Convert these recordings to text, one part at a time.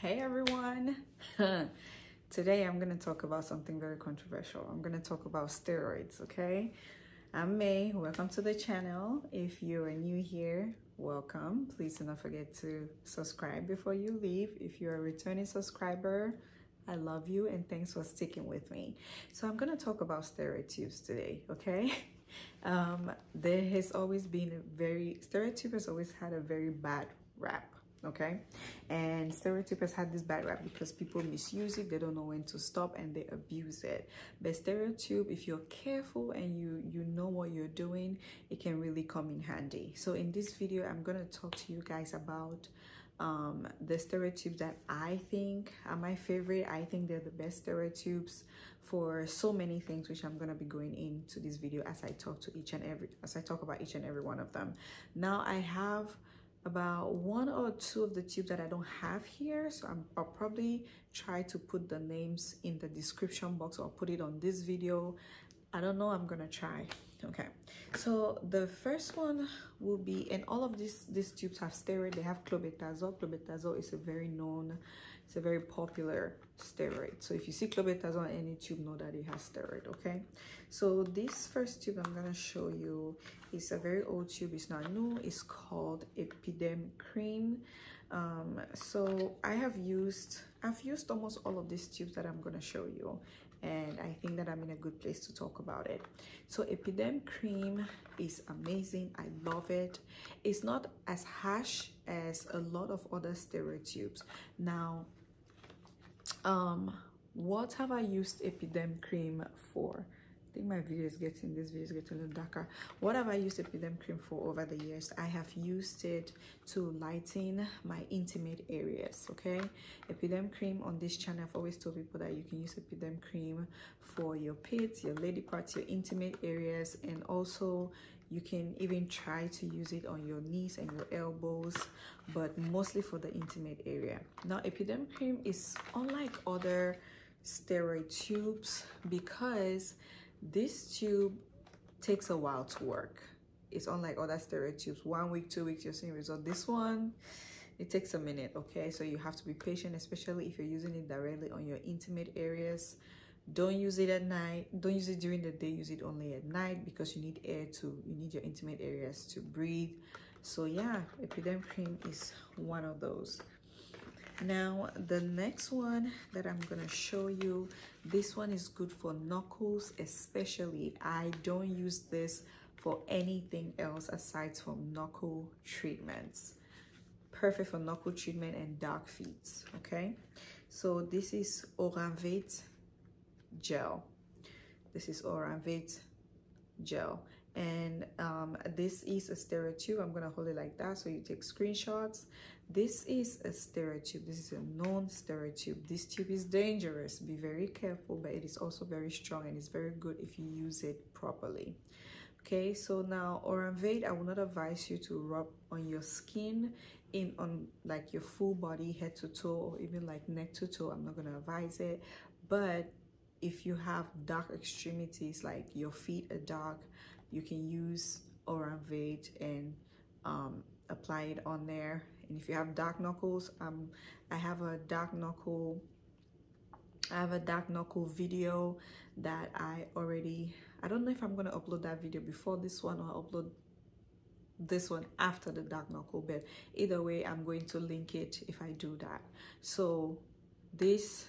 Hey everyone. Today I'm going to talk about something very controversial. I'm going to talk about steroids, okay? I'm May. Welcome to the channel. If you are new here, welcome. Please do not forget to subscribe before you leave. If you're a returning subscriber, I love you and thanks for sticking with me. So I'm going to talk about steroid tubes today, okay? There has always been steroid tube has always had a very bad rap. Okay, and steroid tube has had this bad rap because people misuse it, they don't know when to stop, and they abuse it. But steroid tube, if you're careful and you know what you're doing, it can really come in handy. So in this video, I'm gonna talk to you guys about the steroid tubes that I think are my favorite. I think they're the best steroid tubes for so many things, which I'm gonna be going into this video as I talk about each and every one of them. Now I have about one or two of the tubes that I don't have here, so I'll probably try to put the names in the description box or put it on this video. I don't know, I'm gonna try. Okay, so the first one will be, and all of these tubes have steroid. They have clobetasol. Clobetasol is a very popular steroid. So if you see clobetasol on any tube, know that it has steroid. Okay, so this first tube I'm gonna show you is a very old tube. It's not new. It's called IDM Cream. So I've used almost all of these tubes that I'm gonna show you, and I think that I'm in a good place to talk about it. So IDM Cream is amazing. I love it. It's not as harsh as a lot of other steroid tubes. Now, what have I used IDM Cream for? I think this video is getting a little darker. What have I used IDM Cream for over the years? I have used it to lighten my intimate areas, okay? IDM Cream on this channel, I've always told people that you can use IDM Cream for your pits, your lady parts, your intimate areas, and also you can even try to use it on your knees and your elbows, but mostly for the intimate area. Now, IDM Cream is unlike other steroid tubes because this tube takes a while to work. It's unlike other steroid tubes. 1 week, 2 weeks, you're seeing result. This one, it takes a minute, okay? So you have to be patient, especially if you're using it directly on your intimate areas. Don't use it at night. Don't use it during the day. Use it only at night because you need you need your intimate areas to breathe. So yeah, IDM Cream is one of those. Now, the next one that I'm gonna show you, this one is good for knuckles, especially. I don't use this for anything else aside from knuckle treatments. Perfect for knuckle treatment and dark feet, okay? So this is Oran Vade gel. This is Oran Vade gel. And this is a steroid tube. I'm gonna hold it like that so you take screenshots. This is a steroid tube. This is a known steroid tube. This tube is dangerous. Be very careful, but it is also very strong and it's very good if you use it properly. Okay, so now Oran Vade, I will not advise you to rub on your skin, on like your full body, head to toe, or even like neck to toe. I'm not gonna advise it. But if you have dark extremities, like your feet are dark, you can use Oran Vade and apply it on there. And if you have dark knuckles, I have a dark knuckle video that I don't know if I'm gonna upload that video before this one or upload this one after the dark knuckle, but either way I'm going to link it if I do that. So this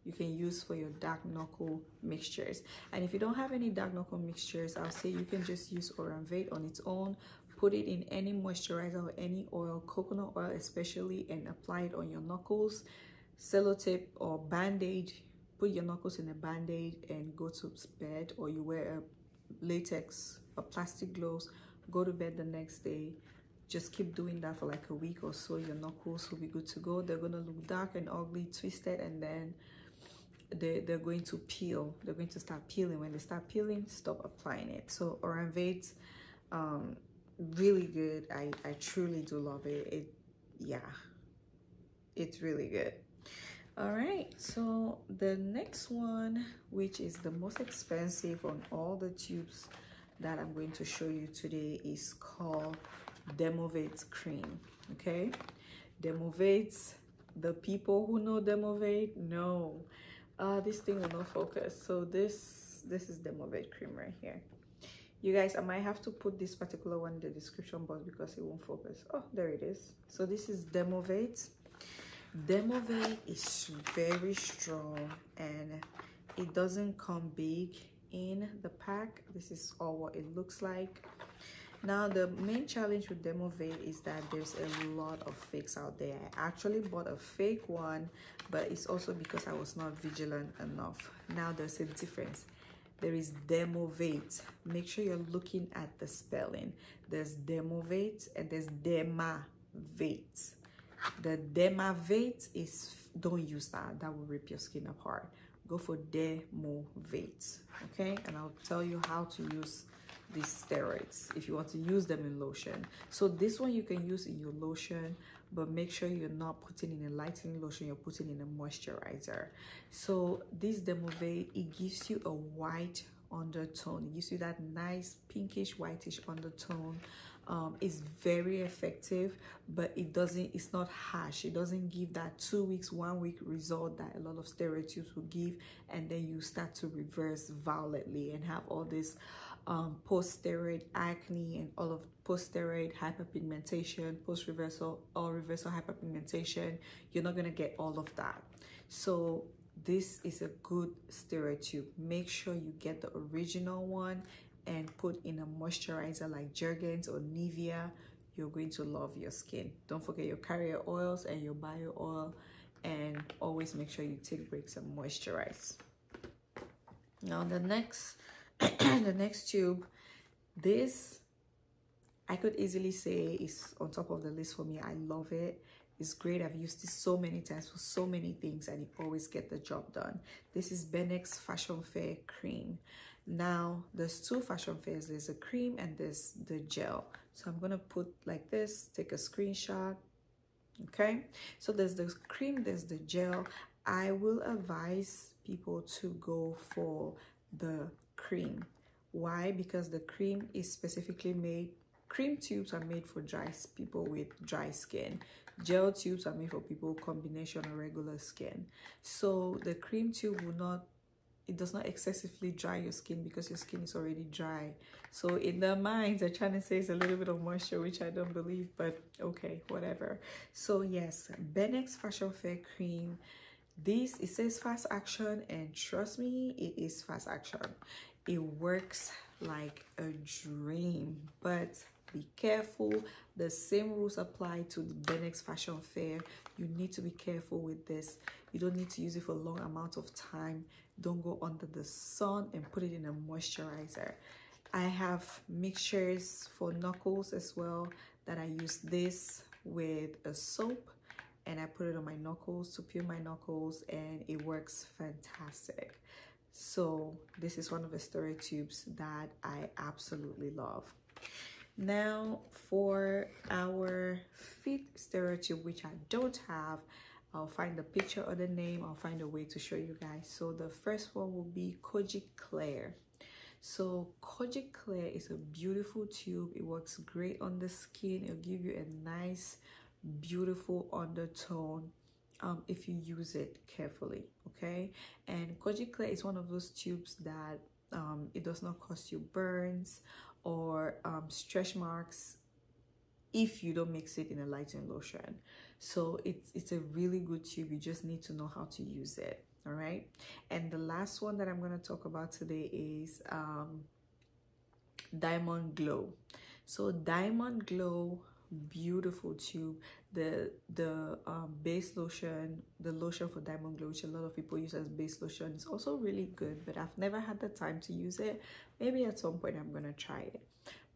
you can use for your dark knuckle mixtures. And if you don't have any dark knuckle mixtures, I'll say you can just use Oran Vade on its own. Put it in any moisturizer or any oil, coconut oil especially, and apply it on your knuckles. Sellotape or band-aid, put your knuckles in a band-aid and go to bed, or you wear a latex or plastic gloves, go to bed the next day. Just keep doing that for like a week or so. Your knuckles will be good to go. They're gonna look dark and ugly, twisted, and then they're going to peel. They're going to start peeling. When they start peeling, stop applying it. So Oran Vade, really good. I truly do love it. Yeah, it's really good. All right, so the next one, which is the most expensive on all the tubes that I'm going to show you today, is called Dermatologist cream. Okay, Dermatologist the people who know Dermovade know this thing will not focus. So this is Dermovade cream right here. You guys, I might have to put this particular one in the description box because it won't focus. Oh, there it is. So this is Dermovade. Dermovade is very strong and it doesn't come big in the pack. This is all what it looks like. Now the main challenge with Dermovade is that there's a lot of fakes out there. I actually bought a fake one, but it's also because I was not vigilant enough. Now there's a difference. There is Dermovade. Make sure you're looking at the spelling. There's Dermovade and there's Dermavate. The Dermavate is, don't use that. That will rip your skin apart. Go for Dermovate, okay? And I'll tell you how to use these steroids if you want to use them in lotion. So this one you can use in your lotion, but make sure you're not putting in a lightening lotion, you're putting in a moisturizer. So this Dermovade, it gives you a white undertone. It gives you that nice pinkish whitish undertone. It's very effective, but it's not harsh. It doesn't give that 2 weeks, 1 week result that a lot of steroid tubes will give, and then you start to reverse violently and have all this post-steroid acne and all of post-steroid hyperpigmentation, post-reversal or reversal hyperpigmentation. You're not going to get all of that. So this is a good steroid tube. Make sure you get the original one and put in a moisturizer like Jergens or Nivea. You're going to love your skin. Don't forget your carrier oils and your bio oil, and always make sure you take breaks and moisturize. Now the next the next tube, this I could easily say is on top of the list for me. I love it. It's great. I've used it so many times for so many things and it always gets the job done. This is Bennex Fashion Fair cream. Now there's two fashion fairs. There's a cream and there's the gel. So I'm gonna put like this, take a screenshot. Okay, so there's the cream, there's the gel. I will advise people to go for the cream. Why? Because the cream is specifically made, cream tubes are made for people with dry skin. Gel tubes are made for people combination or regular skin. So the cream tube will not, it does not excessively dry your skin because your skin is already dry. So in their minds, they're trying to say it's a little bit of moisture, which I don't believe, but okay, whatever. So yes, Bennex Fashion Fair cream. This, it says fast action, and trust me, it is fast action. It works like a dream, but be careful. The same rules apply to the Bennex Fashion Fair. You need to be careful with this. You don't need to use it for a long amount of time. Don't go under the sun and put it in a moisturizer. I have mixtures for knuckles as well that I use this with a soap and I put it on my knuckles to peel my knuckles, and it works fantastic. So this is one of the steroid tubes that I absolutely love. Now for our feet steroid tube, which I don't have, I'll find the picture or the name. I'll find a way to show you guys. So the first one will be Kojic Clear. So Kojic Clear is a beautiful tube. It works great on the skin. It'll give you a nice, beautiful undertone if you use it carefully, okay? And Kojic Clear is one of those tubes that it does not cause you burns or stretch marks if you don't mix it in a lightening lotion. So it's a really good tube. You just need to know how to use it. All right, and the last one that I'm going to talk about today is Diamond Glow. So Diamond Glow, beautiful tube. The base lotion, the lotion for Diamond Glow, which a lot of people use as base lotion, is also really good, but I've never had the time to use it. Maybe at some point I'm going to try it.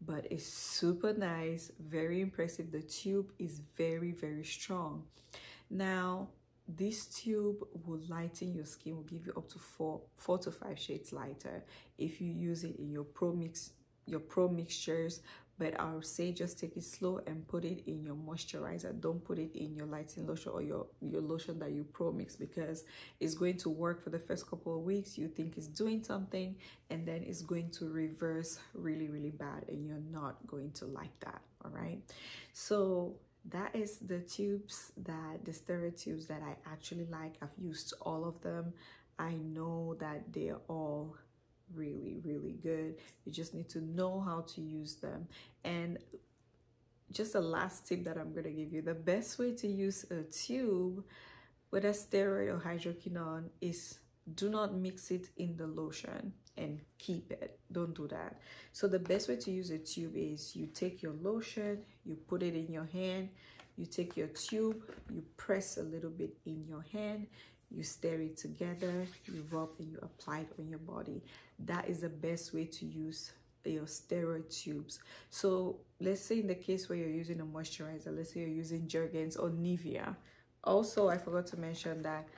But it's super nice, very impressive. The tube is very, very strong. Now this tube will lighten your skin, will give you up to four to 5 shades lighter if you use it in your pro mixtures. But I would say just take it slow and put it in your moisturizer. Don't put it in your lightening lotion or your lotion that you pro mix, because it's going to work for the first couple of weeks. You think it's doing something, and then it's going to reverse really, really bad, and you're not going to like that. All right, so that is the tubes, that the steroid tubes that I actually like. I've used all of them. I know that they're all really good. You just need to know how to use them. And just a last tip that I'm going to give you, the best way to use a tube, whether steroid or hydroquinone, is do not mix it in the lotion and keep it. Don't do that. So the best way to use a tube is you take your lotion, you put it in your hand, you take your tube, you press a little bit in your hand, you stir it together, you rub, and you apply it on your body. That is the best way to use your steroid tubes. So let's say in the case where you're using a moisturizer, let's say you're using Jergens or Nivea. Also, I forgot to mention that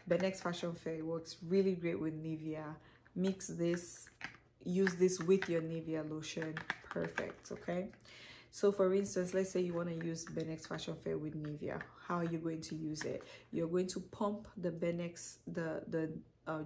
Benex Fashion Fair works really great with Nivea. Mix this, use this with your Nivea lotion. Perfect, okay? So for instance, let's say you want to use Benex Fashion Fair with Nivea. How are you going to use it? You're going to pump the Benex, the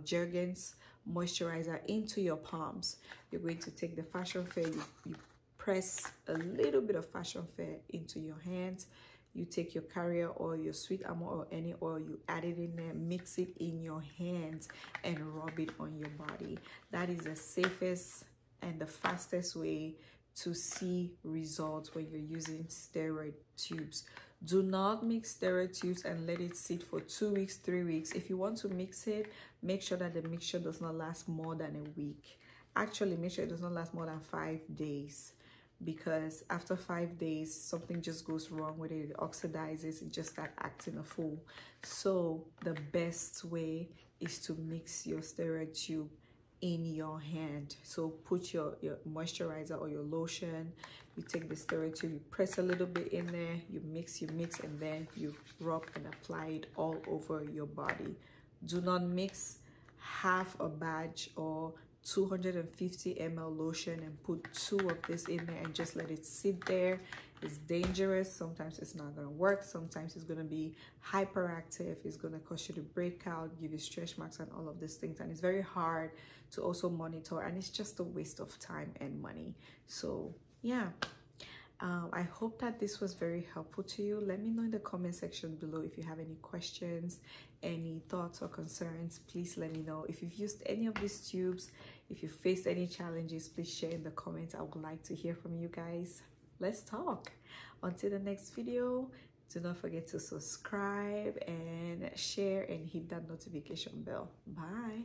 Jergens moisturizer into your palms. You're going to take the Fashion Fair, you press a little bit of Fashion Fair into your hands. You take your carrier oil, your sweet almond oil, any oil, you add it in there, mix it in your hands, and rub it on your body. That is the safest and the fastest way to see results when you're using steroid tubes. Do not mix steroid tubes and let it sit for 2 weeks, 3 weeks. If you want to mix it, make sure that the mixture does not last more than a week. Actually, make sure it does not last more than 5 days, because after 5 days, something just goes wrong with it. It oxidizes, it just starts acting a fool. So the best way is to mix your steroid tube in your hand. So put your moisturizer or your lotion, you take the steroid tube, you press a little bit in there, you mix, and then you rub and apply it all over your body. Do not mix half a batch or 250 ml lotion and put 2 of this in there and just let it sit there. It's dangerous. Sometimes it's not going to work. Sometimes it's going to be hyperactive. It's going to cause you to break out, give you stretch marks and all of these things. And it's very hard to also monitor, and it's just a waste of time and money. So yeah, I hope that this was very helpful to you. Let me know in the comment section below if you have any questions, any thoughts or concerns. Please let me know. If you've used any of these tubes, if you faced any challenges, please share in the comments. I would like to hear from you guys. Let's talk. Until the next video, do not forget to subscribe and share and hit that notification bell. Bye.